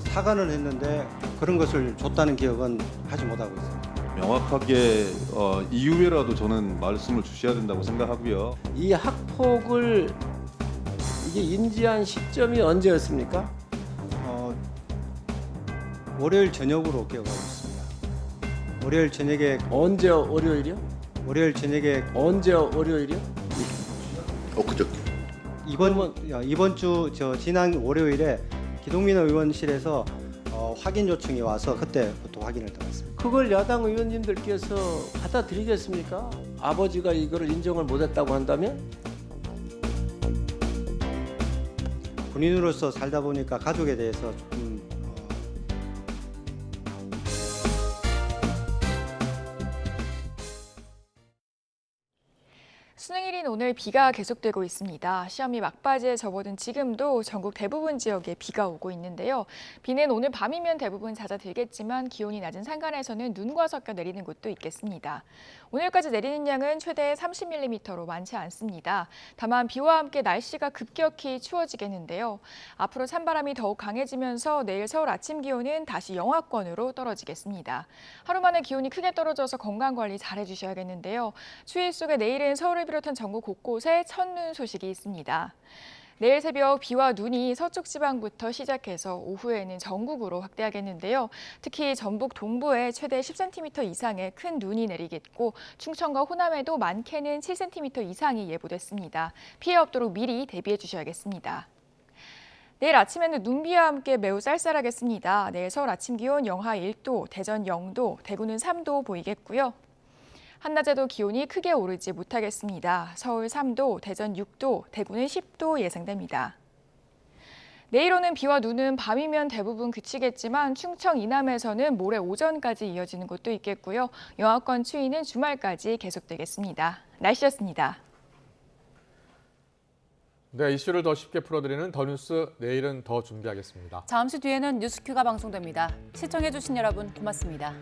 Speaker 5: 사과는 했는데 그런 것을 줬다는 기억은 하지 못하고 있습니다.
Speaker 25: 명확하게 이후에라도 저는 말씀을 주셔야 된다고 생각하고요.
Speaker 7: 이 학폭을 이게 인지한 시점이 언제였습니까?
Speaker 5: 월요일 저녁으로 기억하고 있습니다. 월요일 저녁에
Speaker 7: 언제 월요일이요?
Speaker 5: 월요일 저녁에
Speaker 7: 언제 월요일이요?
Speaker 24: 그저께.
Speaker 5: 이번 주 지난 월요일에 기동민 의원실에서 확인 요청이 와서 그때부터 확인을 들었습니다.
Speaker 7: 그걸 야당 의원님들께서 받아들이겠습니까? 아버지가 이거를 인정을 못했다고 한다면?
Speaker 5: 군인으로서 살다 보니까 가족에 대해서 조금
Speaker 26: 수능일인 오늘 비가 계속되고 있습니다. 시험이 막바지에 접어든 지금도 전국 대부분 지역에 비가 오고 있는데요. 비는 오늘 밤이면 대부분 잦아들겠지만 기온이 낮은 산간에서는 눈과 섞여 내리는 곳도 있겠습니다. 오늘까지 내리는 양은 최대 30mm로 많지 않습니다. 다만 비와 함께 날씨가 급격히 추워지겠는데요. 앞으로 찬바람이 더욱 강해지면서 내일 서울 아침 기온은 다시 영하권으로 떨어지겠습니다. 하루 만에 기온이 크게 떨어져서 건강관리 잘 해주셔야겠는데요. 추위 속에 내일은 서울을 비롯한 전국 곳곳에 첫눈 소식이 있습니다. 내일 새벽 비와 눈이 서쪽 지방부터 시작해서 오후에는 전국으로 확대하겠는데요. 특히 전북 동부에 최대 10cm 이상의 큰 눈이 내리겠고 충청과 호남에도 많게는 7cm 이상이 예보됐습니다. 피해 없도록 미리 대비해 주셔야겠습니다. 내일 아침에는 눈비와 함께 매우 쌀쌀하겠습니다. 내일 서울 아침 기온 영하 1도, 대전 0도, 대구는 3도 보이겠고요. 한낮에도 기온이 크게 오르지 못하겠습니다. 서울 3도, 대전 6도, 대구는 10도 예상됩니다. 내일 오는 비와 눈은 밤이면 대부분 그치겠지만 충청 이남에서는 모레 오전까지 이어지는 곳도 있겠고요. 영하권 추위는 주말까지 계속되겠습니다. 날씨였습니다.
Speaker 1: 네, 이슈를 더 쉽게 풀어드리는 더 뉴스 내일은 더 준비하겠습니다.
Speaker 2: 잠시 뒤에는 뉴스큐가 방송됩니다. 시청해주신 여러분 고맙습니다.